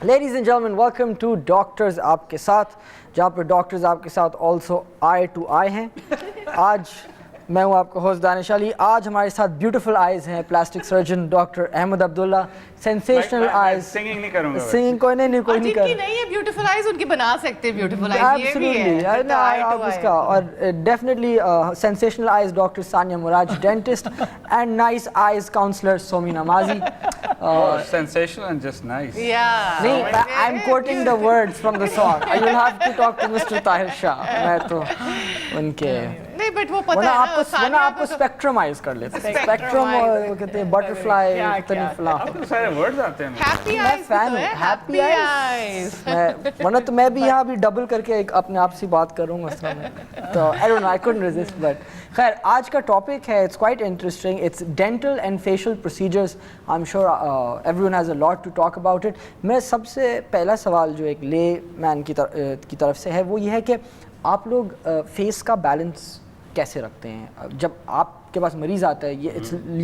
Ladies and gentlemen, welcome to Doctors आपके साथ, जहाँ पर डॉक्टर्स आपके साथ also eye to eye हैं. आज मैं हूँ आपका होस्ट दानिश अली. आज हमारे साथ ब्यूटीफुल आइज़ हैं plastic surgeon doctor Ahmed Abdullah. Sensational eyes. Singing नहीं करूँगा. सिंगिंग कोई नहीं कर. जिनकी नहीं है ब्यूटीफुल आइज़ उनकी बना सकते हैं ब्यूटीफुल आइज़. Absolutely. आप उसका और definitely sensational eyes doctor Sania Muraj dentist and nice eyes counselor Somi Namazi. Sensational and just nice. Yeah. नहीं, I'm quoting the words from the song. You'll have to talk to Mr. Tahir Shah. मैं तो उनके नहीं but वो पता है वरना आपको स्पेक्ट्रमाइज कर लेते हैं. स्पेक्ट्रम और वो कहते हैं बटरफ्लाई इतनी फ्ला. आपको सारे वर्ड्स आते हैं. हैप्पी मैं आइज़ फैन हूँ. Happy eyes. वरना तो मैं भी यहाँ भी डबल करके एक अपने आप से बात करूँगा उस समय. तो I don't know, I couldn't resist. But खैर आज का टॉपिक है, it's quite interesting. It's dental and facial procedures. I'm sure everyone has a lot to talk about it. मेरा सबसे पहला सवाल जो एक ले मैन की तरफ से है वो ये है कि आप लोग फेस का बैलेंस कैसे रखते हैं जब आपके पास मरीज आता है.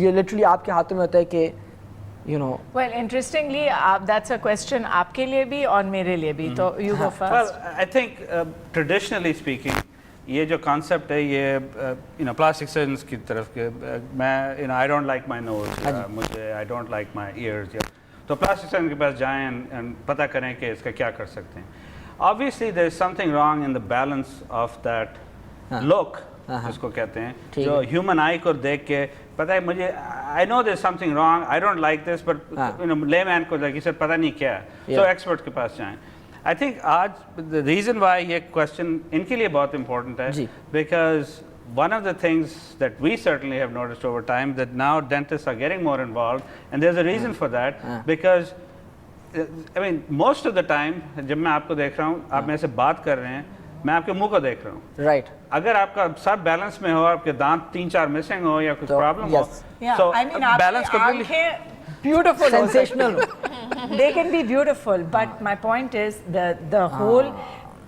ये लिटरली आपके हाथों में होता है कि you know. Well, interestingly, that's a question आपके लिए भी और मेरे लिए भी. तो you go first. Well, I think traditionally speaking, ये जो concept है ये plastic surgeons की तरफ के मैं I don't like my nose मुझे I don't like my ears तो plastic surgeon के पास जाएं and पता करें कि इसका क्या कर सकते हैं. Obviously, there is something wrong in the balance of that look. जिसको कहते हैं जो ह्यूमन आई को देख के पता है मुझे I know there something wrong I don't like this but layman को लगे सर पता नहीं क्या है सो एक्सपर्ट के पास जाएं. आई थिंक आज द रीज़न वाई ये क्वेश्चन इनके लिए बहुत इंपॉर्टेंट है because one of the things that we certainly have noticed over time that now dentists are getting more involved and there's a reason for that because I mean most of the time जब मैं आपको देख रहा हूँ आप मेरे से बात कर रहे हैं मैं आपके मुंह को देख रहा हूँ. राइट. अगर आपका सब बैलेंस में हो आपके दांत 3-4 मिसिंग हो या कुछ प्रॉब्लम हो so balance completely beautiful sensational. They can be beautiful but my point is the whole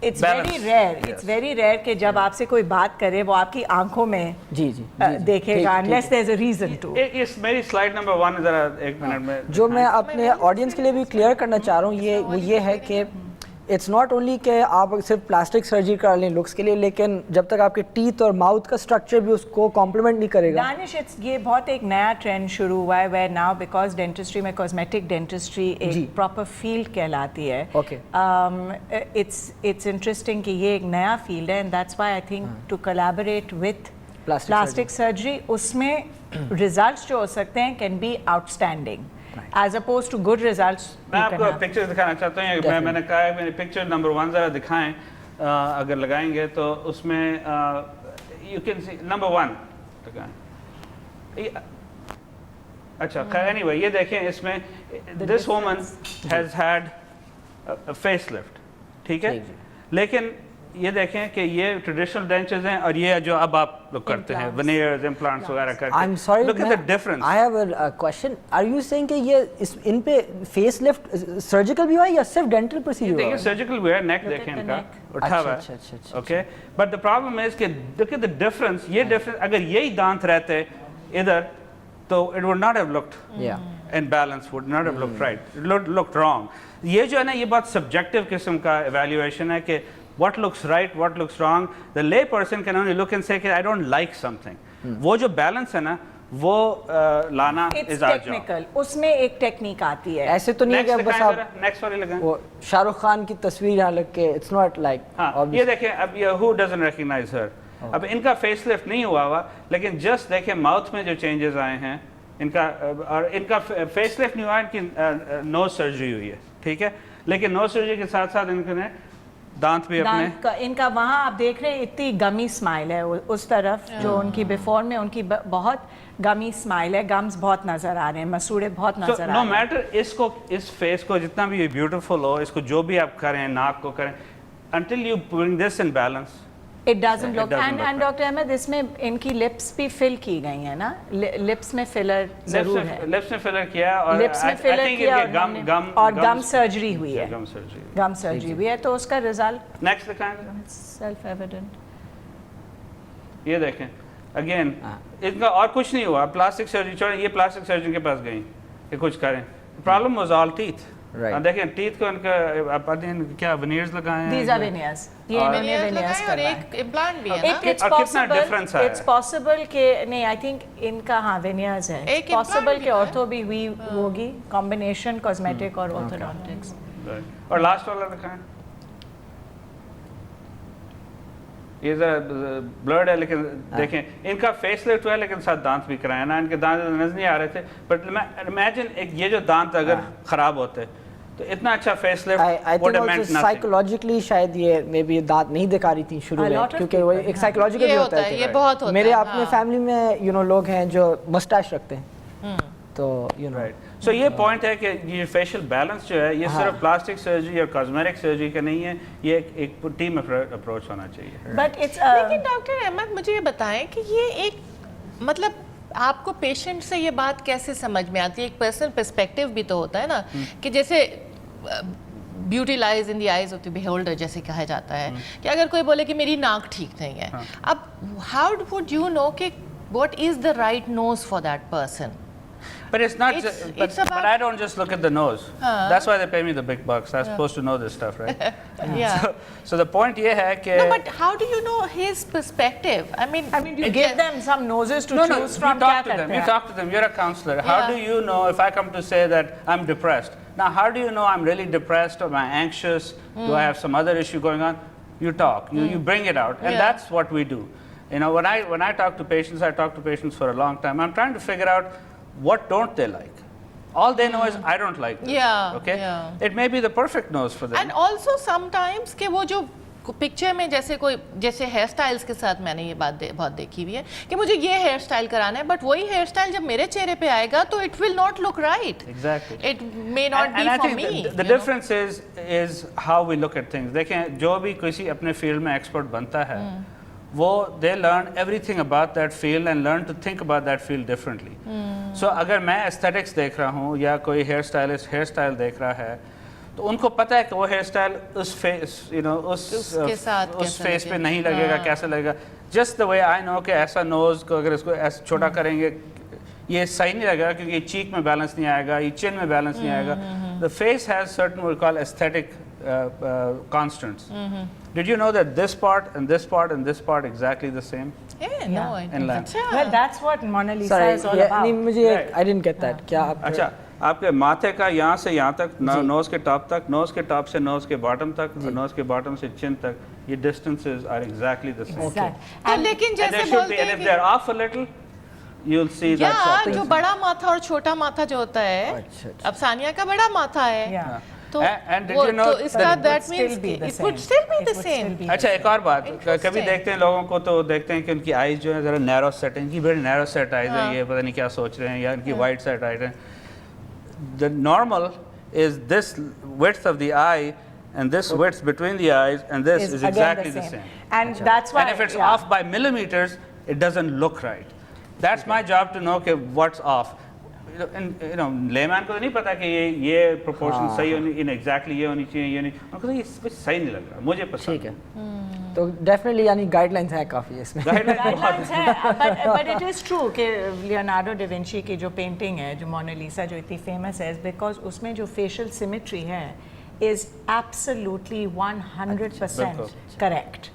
it's balance. Very rare. Yes. It's very rare कि जब आपसे कोई बात करे वो आपकी आंखों में जी देखेगा unless there's a reason to. इस मेरी स्लाइड नंबर 1 जरा एक मिनट में जो मैं अपने ऑडियंस के लिए भी क्लियर करना चाह रहा हूँ ये है कि इट्स नॉट ओनली कि आप सिर्फ प्लास्टिक सर्जरी करा लें लुक्स के लिए लेकिन जब तक आपके टीथ और माउथ का स्ट्रक्चर भी उसको कॉम्प्लीमेंट नहीं करेगा. दानिश ये बहुत एक नया ट्रेंड शुरू हुआ है वेयर नाउ बिकॉज डेंटिस्ट्री में कॉस्मेटिक डेंटिस्ट्री एक प्रॉपर फील्ड कहलाती है. ओके. इट्स इंटरेस्टिंग कि ये एक नया फील्ड है and that's why I think to collaborate with plastic surgery उसमें रिजल्ट्स जो हो सकते हैं can be outstanding as opposed to good results. मैं आपको पिक्चर दिखाना चाहता हूँ. मैंने कहा है मेरी पिक्चर नंबर 1 जरा दिखाएं अगर लगाएंगे तो उसमें you can see number 1 दिखाएं. अच्छा anyway ये देखें इसमें this woman has had a facelift ठीक है लेकिन ये देखें कि ये ट्रेडिशनल डेंचर्स हैं और ये जो अब आप लोग करते हैं veneers implants वगैरह करके. I'm sorry. Look at the difference. I have a question. Are you saying कि ये इन पे फेस लिफ्ट सर्जिकल भी हुआ है या सिर्फ डेंटल प्रोसीजर? देखिए सर्जिकल भी है. नेक देखें इनका उठा हुआ है. Okay but the problem is कि look at the difference. ये डिफरेंस अगर यही दांत रहते इधर तो it would not have looked in balance, would not have looked right. It looked wrong. ये जो है ना ये बहुत सब्जेक्टिव किस्म का evaluation है कि what looks right, what looks wrong. The lay person can only look and say I don't like something. वो जो balance है ना वो लाना is our job. उसमें एक टेक्निक आती है. ऐसे तो नहीं है कि बस आप नेक्स्ट वाली लगाएं. वो शाहरुख खान की तस्वीर यहाँ लग के it's not like. हाँ ये देखें अब ये who doesn't recognize her. अब इनका फेस लिफ्ट नहीं हुआ हुआ लेकिन जस्ट देखें माउथ में जो चेंजेस आए हैं इनका और इनका फेस लिफ्ट नहीं हुआ इनकी नोज सर्जरी हुई है ठीक है लेकिन नोज सर्जरी के साथ साथ इनके दांत भी अपने इनका वहाँ आप देख रहे हैं इतनी गमी स्माइल है उस तरफ जो उनकी बिफोर में उनकी बहुत गमी स्माइल है. गम्स बहुत नजर आ रहे हैं मसूड़े बहुत नजर आ रहे हैं. नो मैटर इसको इस फेस को जितना भी ब्यूटीफुल हो इसको जो भी आप करें नाक को करें until you bring this in balance it doesn't look and doctor Ahmed इसमें इनकी लिप्स भी फिल की गई है ना. लिप्स में फिलर जरूर है. लिप्स में फिलर किया और लिप्स में फिलर किया और गम सर्जरी हुई है. गम सर्जरी हुई है तो उसका रिजल्ट नेक्स्ट दिखाएं. Self evident. ये देखें अगेन इनका और कुछ नहीं हुआ. प्लास्टिक सर्जरी छोड़ें ये प्लास्टिक सर्जन के पास गई कि कुछ करें. Problem was all teeth. Right. देखें टीथ को उनका पता नहीं क्या veneers लगाए हैं These are veneers. ये इन्होंने veneers और करवाए. एक इम्प्लांट भी है ना It's और कितना possible. difference आया It's है? possible कि नहीं, I think इनका हाँ veneers है. एक It's possible implant कि भी है. ortho भी हुई होगी, combination cosmetic और orthodontics. Right. और लास्ट वाला दिखाएं. ये जरा ब्लर्ड है लेकिन देखें इनका फेस लिफ्ट हुआ है लेकिन साथ दांत भी कराए ना, इनके दांत नजर नहीं आ रहे थे, बट इमेजिन एक ये जो दांत अगर खराब होते तो इतना अच्छा face lift I think also psychologically शायद ये मे बी दांत नहीं दिखा रही थी शुरू A में, lot of क्योंकि वो people, एक हाँ. साइकोलॉजिकल ये भी होता होता है, है. ये बहुत होता मेरे है, अपने हाँ. फैमिली में लोग हैं जो मस्टाश रखते हैं, तो राइट. सो ये पॉइंट है कि ये फेशियल बैलेंस जो है ये सिर्फ प्लास्टिक सर्जरी और कॉस्मेटिक सर्जरी का नहीं है, ये एक टीम अप्रोच होना चाहिए. But it's लेकिन डॉक्टर अहमद मुझे ये बताएं कि ये एक मतलब आपको पेशेंट से ये बात कैसे समझ में आती है? एक पर्सनल पर्सपेक्टिव भी तो होता है ना कि जैसे beauty lies in the eyes of the beholder जैसे कहा जाता है कि अगर कोई बोले कि मेरी नाक ठीक नहीं है, अब हाउ वुड यू नो कि what is the right nose for that person? But it's not. It's about- but I don't just look at the nose. That's why they pay me the big bucks. I'm supposed to know this stuff, right? Yeah. So the point ये है कि No, but how do you know his perspective? I mean, you give them some noses to no, choose you from. talk क्या to them. करते You हैं? talk to them. You're a counselor. How Yeah. do you know if I come to say that I'm depressed? Now, how do you know I'm really depressed or am I anxious? Do I have some other issue going on? You talk. You bring it out, and Yeah. that's what we do. You know, when I talk to patients, I talk to patients for a long time. I'm trying to figure out what don't they like. All they know is I don't like this. Yeah, Okay. yeah. It may be the perfect nose for them. and also sometimes कि वो जो picture में जैसे कोई जैसे hair styles के साथ मैंने ये बात बहुत देखी हुई है कि मुझे ये हेयर स्टाइल कराना है, बट वही हेयर स्टाइल जब मेरे चेहरे पे आएगा तो it will not look right. Exactly. It may not And be I for think me. the difference is how we look at things. देखें जो भी किसी अपने फील्ड में एक्सपर्ट बनता है वो they learn everything about that field and learn to think about that field differently. So अगर मैं aesthetics देख रहा हूँ या कोई हेयर स्टाइलिस्ट हेयर स्टाइल देख रहा है तो उनको पता है कि वो हेयर स्टाइल उस फेस उसके साथ उस कैसा फेस पे लगेगा. नहीं लगेगा, कैसा लगेगा. Just the way I know कि ऐसा नोज को अगर इसको ऐसा छोटा करेंगे ये सही नहीं लगेगा क्योंकि ये चीक में बैलेंस नहीं आएगा, ये चिन में बैलेंस नहीं आएगा. The face has certain what we call aesthetic constants. Did you know that this part and this part and this part exactly the same Yeah, no, I in don't. length? Well, that's what Mona Lisa sorry, is all yeah, about. नहीं मुझे Right. I didn't get that. क्या आप अच्छा आपके माथे का यहाँ से यहाँ तक नोज के टॉप तक, नोज के टॉप से नोज के बॉटम तक और नोज के बॉटम से चिन तक ये distances are exactly the same. Exact. तो लेकिन And they जैसे should be, बोलते and हैं if they're off a little, you'll see that. या something. जो बड़ा माथा और छोटा माथा जो होता है, अच्छा, अच्छा. अब सानिया का बड़ा माथा है, Yeah. तो And did वो you know तो इसका that- that It would means still be the it would same. still be It the would same. still be अच्छा एक और बात, कभी Interesting. देखते हैं लोगों को तो देखते हैं कि उनकी आईज जो है ज़रा नैरो सेट है, इनकी बड़ी नैरो सेट आईज है, ये पता नहीं क्या सोच रहे हैं या इनकी वाइड सेट आईज है. The normal is this width of the eye and this width between the eyes and this is again exactly the same. And that's why. And if it's yeah. off by millimeters, it doesn't look right. That's my job to know okay, what's off. You know, layman को तो नहीं पता कि ये proportion सही होनी, in exactly ये होनी चाहिए, ये नहीं. उनको तो ये सही नहीं लग रहा. मुझे पसंद. ठीक है. तो डेफिनेटली यानी गाइडलाइंस हैं काफ़ी इसमें. Guidelines है, but it is true कि लियोनार्डो डा विंची की जो पेंटिंग है, जो मोनालिसा जो इतनी फेमस है, because उसमें जो facial symmetry है is absolutely 100% correct.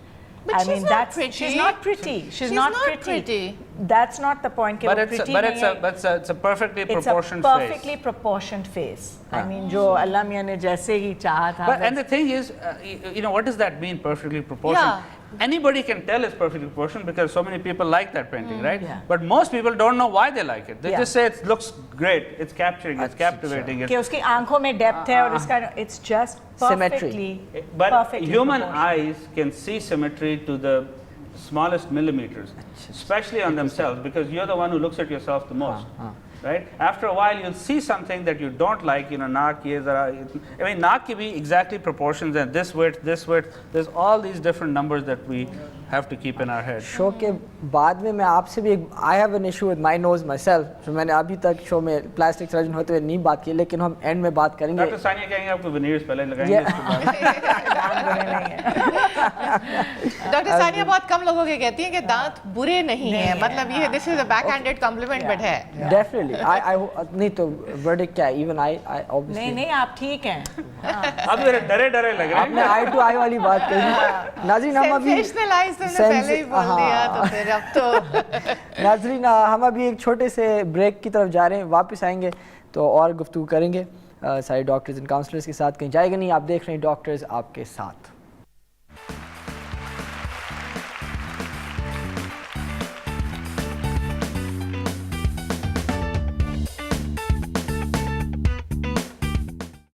But I she's mean, not that's pretty. she's not pretty. She's not pretty. That's not the point. कि But वो it's pretty but नहीं है. it's a perfectly It's a proportioned perfectly face. proportioned face. I mean, जो अल्लाह मियाँ ने जैसे ही चाहा था. But and the thing is, you know, what does that mean? Perfectly proportioned. Yeah. Anybody can tell it's perfectly proportioned because so many people like that painting, right? Yeah. But most people don't know why they like it. They Yeah. just say it looks great, it's capturing, it's captivating. कि उसकी आंखों में depth है और इसका it's just Symmetry. perfectly. But perfectly human proportioned. eyes can see symmetry to the smallest millimeters, especially on themselves, because you're the one who looks at yourself the most, right? After a while, you'll see something that you don't like. You know, naak ye zara. I mean, naak can be exactly proportions and this width, this width. There's all these different numbers that we have to keep in our head. شو کے بعد میں آپ سے بھی I have an issue with my nose myself. میں نے ابھی تک شو میں پلاسٹک سرجن ہوتے ہوئے نہیں بات کی, لیکن ہم اینڈ میں بات کریں گے. ڈاکٹر ثانیہ کہیں گے آپ کو ونیئرز پہلے لگائیں گے اس کے بعد. ڈاکٹر ثانیہ بہت کم لوگوں کے کہتی ہیں کہ دانت برے نہیں ہیں, مطلب یہ دس از اے بیک ہینڈڈ کمپلیمنٹ بٹ ہے. ڈیفینیٹلی نہیں تو ورڈکٹ کیا ہے, ایون آئی نہیں نہیں آپ ٹھیک ہیں. اب ذرا ڈرے ڈرے لگ رہے آپ نے آئی ٹو آئی والی بات کہی. ناظرین ہم ابھی پہلے ہی بول دیا تو پھر اب تو ناظرین ہم ابھی ایک چھوٹے سے بریک کی طرف جا رہے ہیں, واپس آئیں گے تو اور گفتگو کریں گے سارے ڈاکٹرز اینڈ کاؤنسلرز کے ساتھ. کہیں جائے گا نہیں, آپ دیکھ رہے ہیں ڈاکٹرز آپ کے ساتھ.